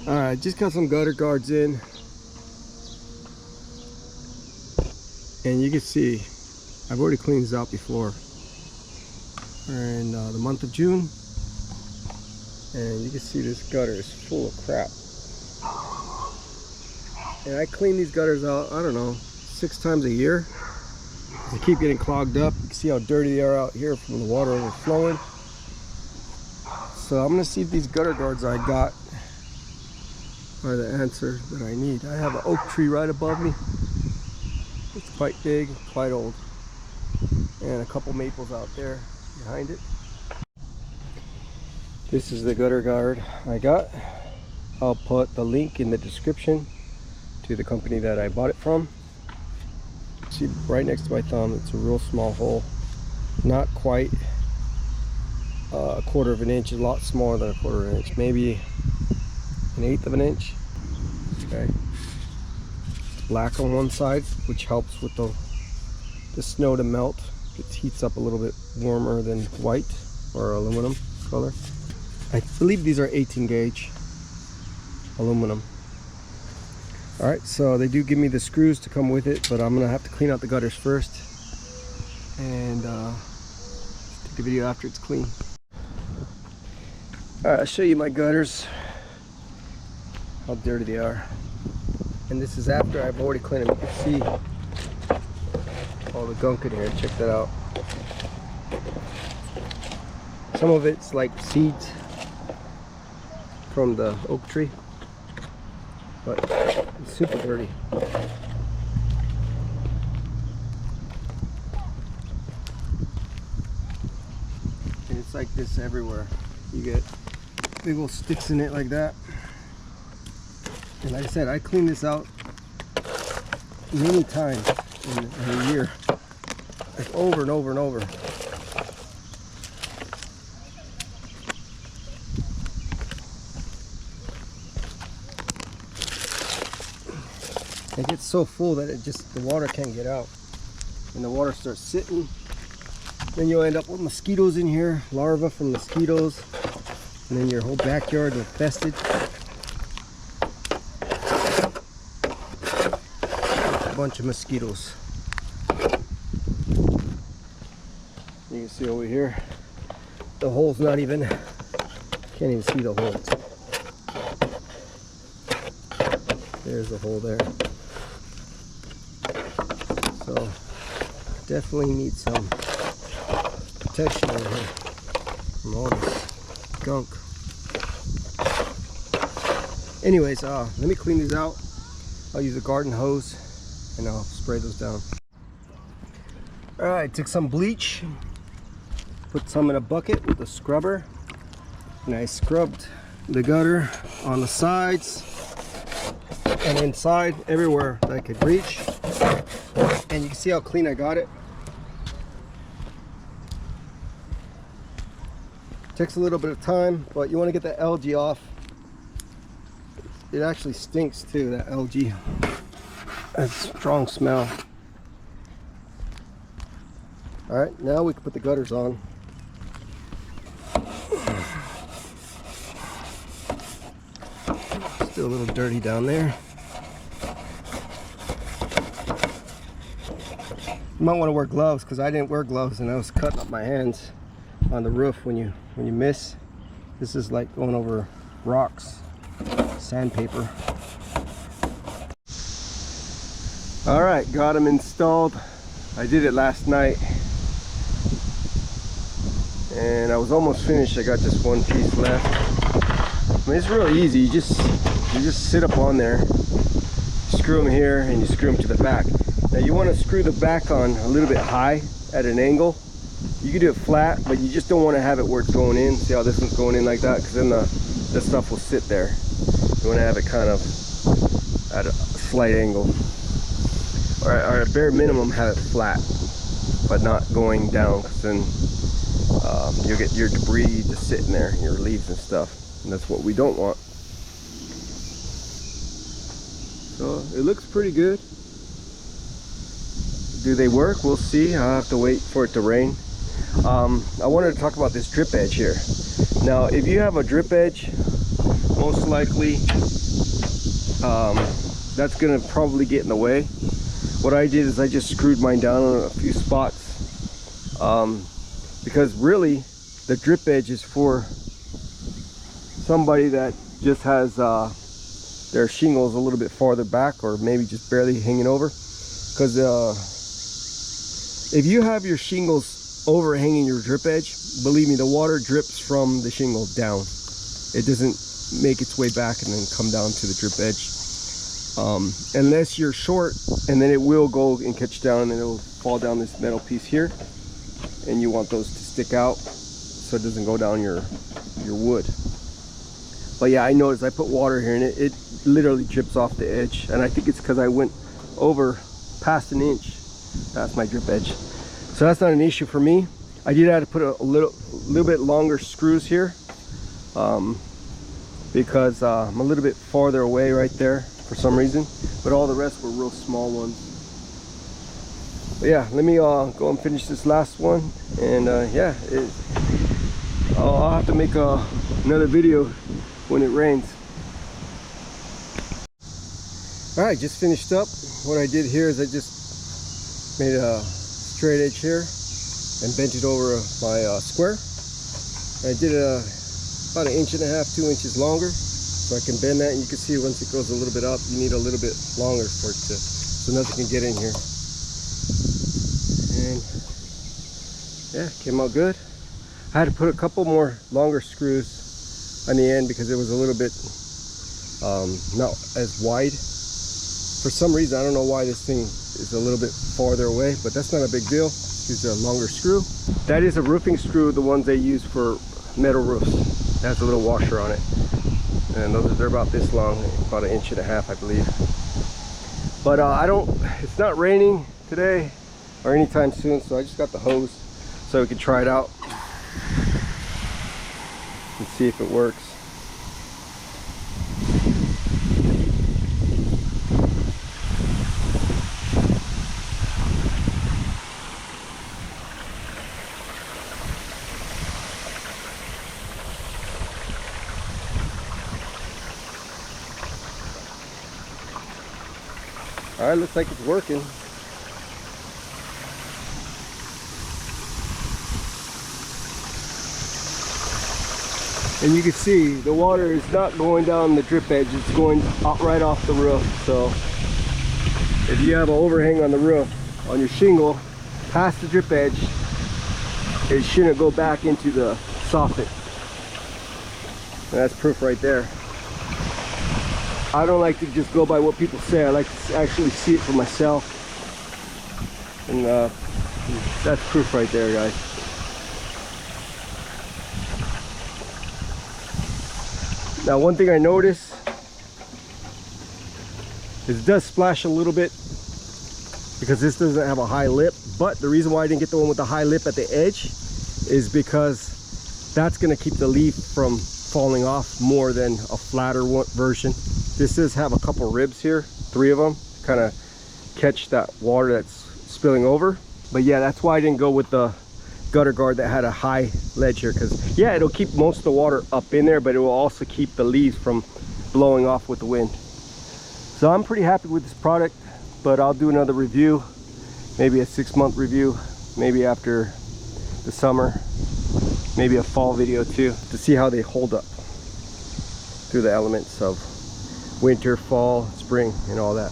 Alright, just got some gutter guards in, and you can see I've already cleaned this out before. We're in the month of June, and you can see this gutter is full of crap. And I clean these gutters out, I don't know, 6 times a year. They keep getting clogged up. You can see how dirty they are out here from the water overflowing. So I'm gonna see if these gutter guards I got are the answer that I need. I have an oak tree right above me. It's quite big, quite old. And a couple maples out there behind it. This is the gutter guard I got. I'll put the link in the description to the company that I bought it from. See right next to my thumb, it's a real small hole. Not quite a 1/4 of an inch, a lot smaller than a 1/4 of an inch, maybe 1/8 of an inch. Okay. It's black on one side, which helps with the snow to melt. It heats up a little bit warmer than white or aluminum color. I believe these are 18 gauge aluminum. Alright, so they do give me the screws to come with it, but I'm gonna have to clean out the gutters first and take a video after it's clean. Alright, I'll show you my gutters, how dirty they are. And this is after I've already cleaned them. You can see all the gunk in here. Check that out. Some of it's like seeds from the oak tree, but it's super dirty. And it's like this everywhere. You get big old sticks in it like that. And like I said, I clean this out many times in a year, like over and over and over. It gets so full that the water can't get out, and the water starts sitting. Then you'll end up with mosquitoes in here, larvae from mosquitoes, and then your whole backyard infested. A bunch of mosquitoes. You can see over here, the hole's not even, can't even see the hole. There's the hole there. So definitely need some protection over here from all this gunk. Anyways, let me clean these out. I'll use a garden hose and I'll spray those down. Alright, took some bleach, put some in a bucket with a scrubber, and I scrubbed the gutter on the sides and inside, everywhere that I could reach. And you can see how clean I got it. Takes a little bit of time, but you want to get the algae off. It actually stinks too, that algae. That's a strong smell. Alright, now we can put the gutters on. Still a little dirty down there. You might want to wear gloves, because I didn't wear gloves and I was cutting up my hands on the roof when you miss. This is like going over rocks, sandpaper. Alright, got them installed. I did it last night and I was almost finished. I got just one piece left. I mean, it's really easy. You just sit up on there, screw them here, and you screw them to the back. Now you want to screw the back on a little bit high at an angle. You can do it flat, but you just don't want to have it where it's going in. See how this one's going in like that? Because then the stuff will sit there. You want to have it kind of at a slight angle. Or at bare minimum, have it flat, but not going down, because then you'll get your debris just sitting there, your leaves and stuff, and that's what we don't want. So it looks pretty good. Do they work? We'll see. I'll have to wait for it to rain. I wanted to talk about this drip edge here. Now, if you have a drip edge, most likely that's gonna probably get in the way. What I did is I just screwed mine down on a few spots, because really the drip edge is for somebody that just has their shingles a little bit farther back, or maybe just barely hanging over. Because if you have your shingles overhanging your drip edge, believe me, the water drips from the shingle down. It doesn't make its way back and then come down to the drip edge, unless you're short, and then it will go and catch down and it'll fall down this metal piece here, and you want those to stick out so it doesn't go down your wood. But yeah, I noticed I put water here and it literally drips off the edge, and I think it's because I went over past an inch past my drip edge. So that's not an issue for me. I did have to put a little bit longer screws here, because I'm a little bit farther away right there for some reason, but all the rest were real small ones. But yeah, let me go and finish this last one, and yeah, I'll have to make another video when it rains. All right, just finished up. What I did here is I just made a straight edge here and bent it over my square. I did about 1.5 inches, 2 inches longer, so I can bend that, and you can see once it goes a little bit up, you need a little bit longer for it to, so nothing can get in here. And yeah, came out good. I had to put a couple more longer screws on the end because it was a little bit not as wide. For some reason, I don't know why this thing is a little bit farther away, but that's not a big deal. Use a longer screw. That is a roofing screw, the ones they use for metal roofs. It has a little washer on it, and they're about this long, about 1.5 inches, I believe. But it's not raining today or anytime soon, so I just got the hose so we can try it out and see if it works. All right, looks like it's working. And you can see the water is not going down the drip edge, it's going right off the roof. So if you have an overhang on the roof, on your shingle, past the drip edge, it shouldn't go back into the soffit. And that's proof right there. I don't like to just go by what people say. I like to actually see it for myself. And that's proof right there, guys. Now, one thing I noticed is it does splash a little bit because this doesn't have a high lip. But the reason why I didn't get the one with the high lip at the edge is because that's going to keep the leaf from falling off more than a flatter version. This does have a couple ribs here, 3 of them, kind of catch that water that's spilling over. But yeah, that's why I didn't go with the gutter guard that had a high ledge here, because yeah, it'll keep most of the water up in there, but it will also keep the leaves from blowing off with the wind. So I'm pretty happy with this product, but I'll do another review, maybe a 6-month review, maybe after the summer, maybe a fall video too, to see how they hold up through the elements of winter, fall, spring, and all that.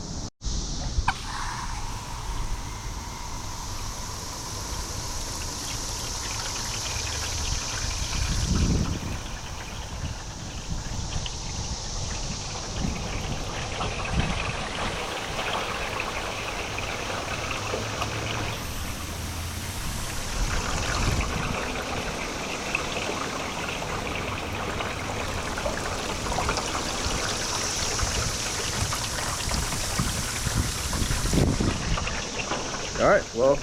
All right, well,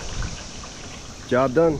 job done.